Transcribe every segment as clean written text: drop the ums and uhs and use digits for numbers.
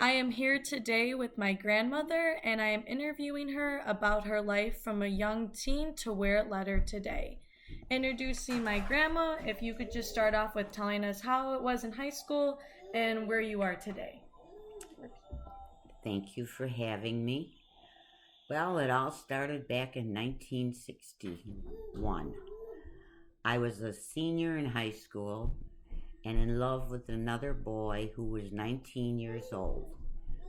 I am here today with my grandmother, and I am interviewing her about her life from a young teen to where it led her today. Introducing my grandma, if you could just start off with telling us how it was in high school and where you are today. Thank you for having me. Well, it all started back in 1961. I was a senior in high school and in love with another boy who was 19 years old.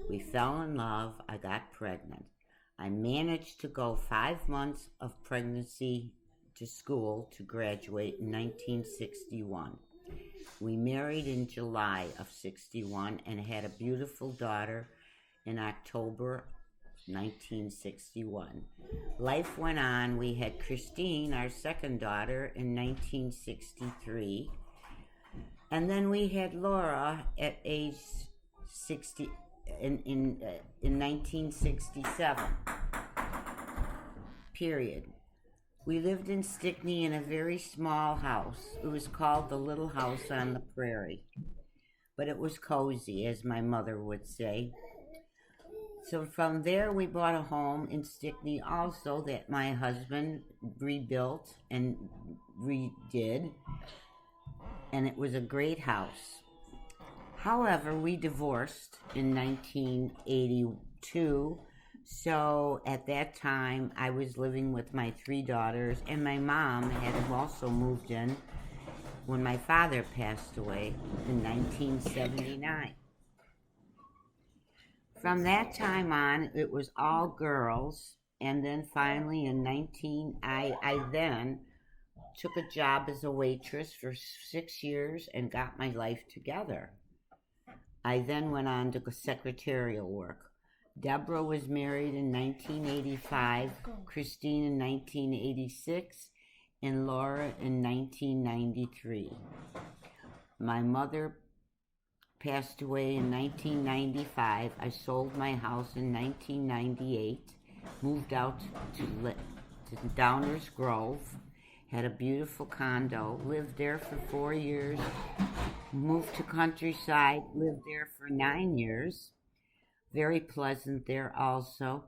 We fell in love. I got pregnant. I managed to go 5 months of pregnancy to school to graduate in 1961. We married in July of 61 and had a beautiful daughter in October 1961. Life went on. We had Christine, our second daughter, in 1963. And then we had Laura at age 60 in 1967. Period. We lived in Stickney in a very small house. It was called the Little House on the Prairie. But it was cozy, as my mother would say. So from there, we bought a home in Stickney also that my husband rebuilt and redid, and it was a great house. However, we divorced in 1982, so at that time I was living with my three daughters, and my mom had also moved in when my father passed away in 1979. From that time on, it was all girls, and then finally I then took a job as a waitress for 6 years and got my life together. I then went on to secretarial work. Deborah was married in 1985, Christine in 1986, and Laura in 1993. My mother passed away in 1995. I sold my house in 1998, moved out to Downers Grove, had a beautiful condo, lived there for 4 years, moved to Countryside, lived there for 9 years, very pleasant there also,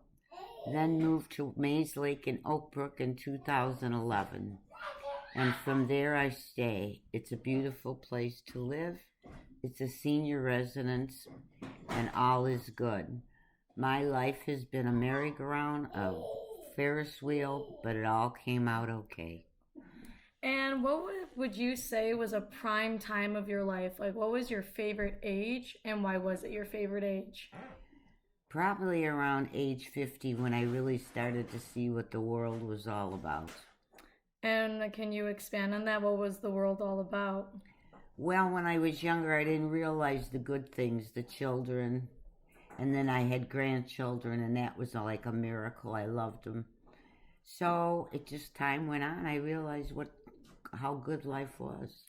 then moved to Mays Lake in Oakbrook in 2011. And from there I stay. It's a beautiful place to live. It's a senior residence, and all is good. My life has been a merry-go-round, a Ferris wheel, but it all came out okay. And what would you say was a prime time of your life? Like, what was your favorite age, and why was it your favorite age? Probably around age 50 when I really started to see what the world was all about. And can you expand on that? What was the world all about? Well, when I was younger, I didn't realize the good things, the children, and then I had grandchildren, and that was like a miracle. I loved them. So it just time went on. I realized how good life was.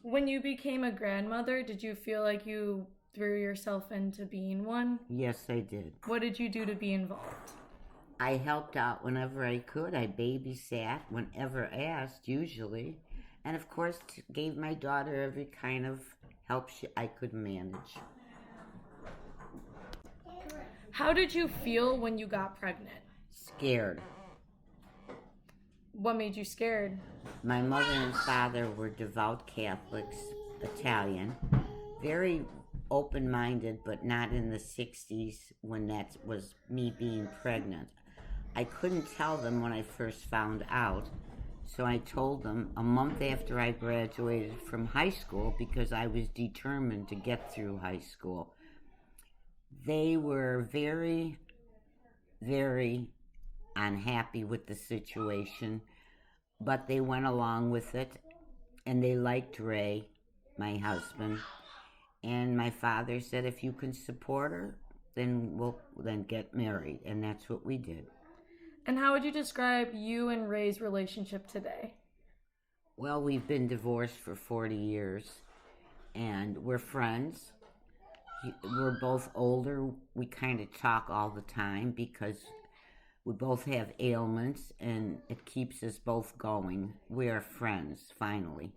When you became a grandmother, did you feel like you threw yourself into being one? Yes, I did. What did you do to be involved? I helped out whenever I could. I babysat whenever asked, usually. And of course, gave my daughter every kind of help I could manage. How did you feel when you got pregnant? Scared. What made you scared? My mother and father were devout Catholics, Italian, very open-minded, but not in the 60s when that was me being pregnant. I couldn't tell them when I first found out, so I told them a month after I graduated from high school because I was determined to get through high school. They were very, very unhappy with the situation, but they went along with it, and they liked Ray, my husband. And my father said, if you can support her, then we'll then get married, and that's what we did. And how would you describe you and Ray's relationship today? Well, we've been divorced for 40 years, and we're friends. We're both older. We kind of talk all the time because we both have ailments, and it keeps us both going. We are friends, finally.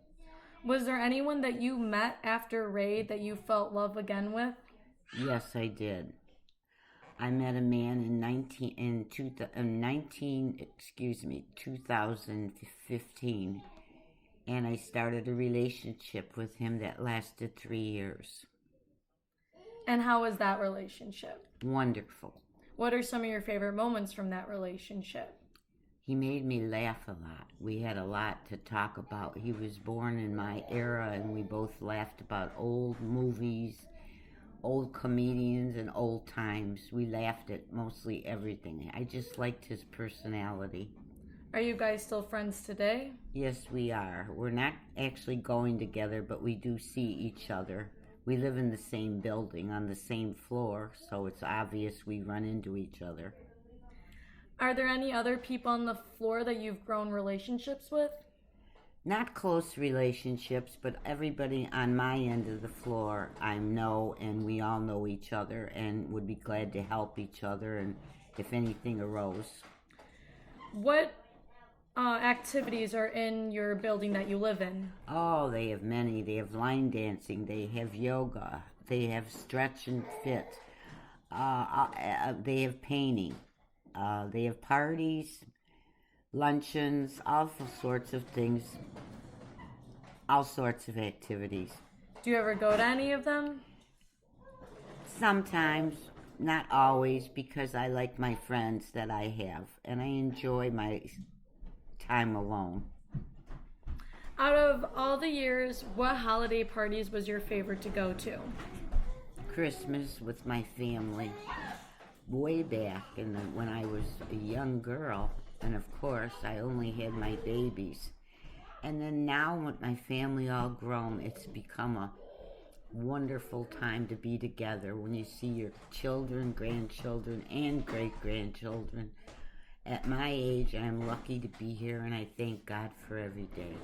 Was there anyone that you met after Ray that you felt love again with? Yes, I did. I met a man in 2015, and I started a relationship with him that lasted 3 years. And how was that relationship? Wonderful. What are some of your favorite moments from that relationship? He made me laugh a lot. We had a lot to talk about. He was born in my era, and we both laughed about old movies, old comedians, and old times. We laughed at mostly everything. I just liked his personality. Are you guys still friends today? Yes, we are. We're not actually going together, but we do see each other. We live in the same building on the same floor, so it's obvious we run into each other. Are there any other people on the floor that you've grown relationships with? Not close relationships, but everybody on my end of the floor I know, and we all know each other and would be glad to help each other and if anything arose. What activities are in your building that you live in? Oh, they have many. They have line dancing, they have yoga, they have stretch and fit, they have painting, they have parties, luncheons, all sorts of things, all sorts of activities. Do you ever go to any of them? Sometimes, not always, because I like my friends that I have, and I enjoy my time alone. Out of all the years, what holiday parties was your favorite to go to? Christmas with my family, way back when I was a young girl, and of course I only had my babies. And then now with my family all grown, it's become a wonderful time to be together when you see your children, grandchildren, and great-grandchildren. At my age, I'm lucky to be here, and I thank God for every day.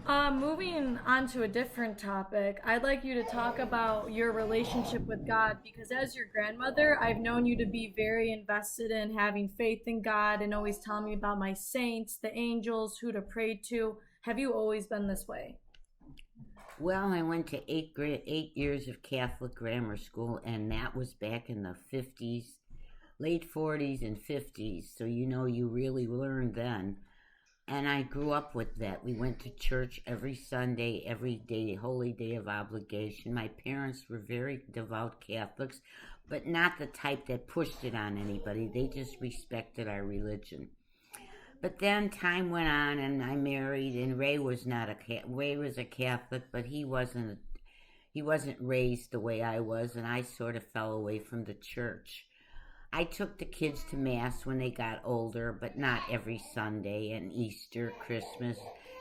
Moving on to a different topic, I'd like you to talk about your relationship with God because as your grandmother, I've known you to be very invested in having faith in God and always telling me about my saints, the angels, who to pray to. Have you always been this way? Well, I went to 8 years of Catholic grammar school, and that was back in the 50s, late 40s and 50s, so you really learned then. And I grew up with that. We went to church every Sunday, every day, holy day of obligation. My parents were very devout Catholics, but not the type that pushed it on anybody. They just respected our religion. But then time went on, and I married, and Ray was a Catholic, but he wasn't raised the way I was, and I sort of fell away from the church. I took the kids to Mass when they got older, but not every Sunday, and Easter, Christmas,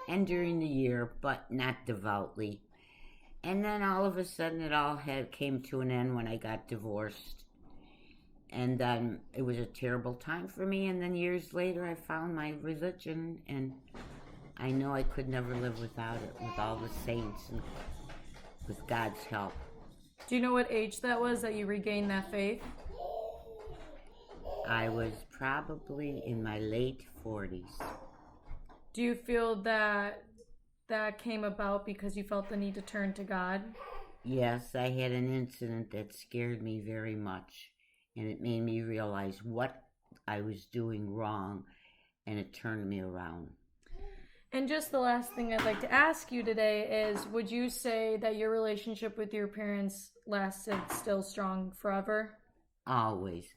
and during the year, but not devoutly. And then all of a sudden it all came to an end when I got divorced. And it was a terrible time for me, and then years later I found my religion, and I know I could never live without it, with all the saints and with God's help. Do you know what age that was that you regained that faith? I was probably in my late 40s. Do you feel that came about because you felt the need to turn to God? Yes, I had an incident that scared me very much, and it made me realize what I was doing wrong, and it turned me around. And just the last thing I'd like to ask you today is, would you say that your relationship with your parents lasted still strong forever? Always.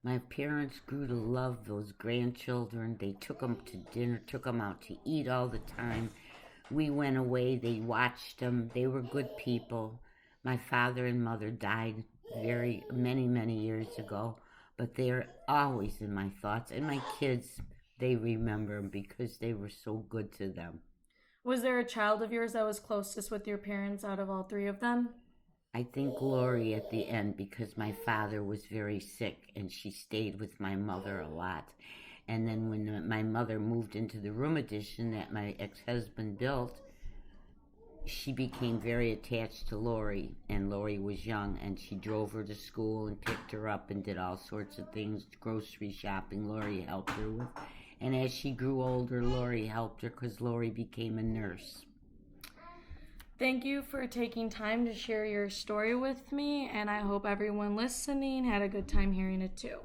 My parents grew to love those grandchildren. They took them to dinner, took them out to eat all the time. We went away, they watched them. They were good people. My father and mother died many years ago, but they're always in my thoughts. And my kids, they remember them because they were so good to them. Was there a child of yours that was closest with your parents out of all three of them? I think Lori at the end, because my father was very sick and she stayed with my mother a lot. And then when my mother moved into the room addition that my ex-husband built, she became very attached to Lori, and Lori was young, and she drove her to school and picked her up and did all sorts of things, grocery shopping Lori helped her with. And as she grew older, Lori helped her because Lori became a nurse. Thank you for taking time to share your story with me, and I hope everyone listening had a good time hearing it too.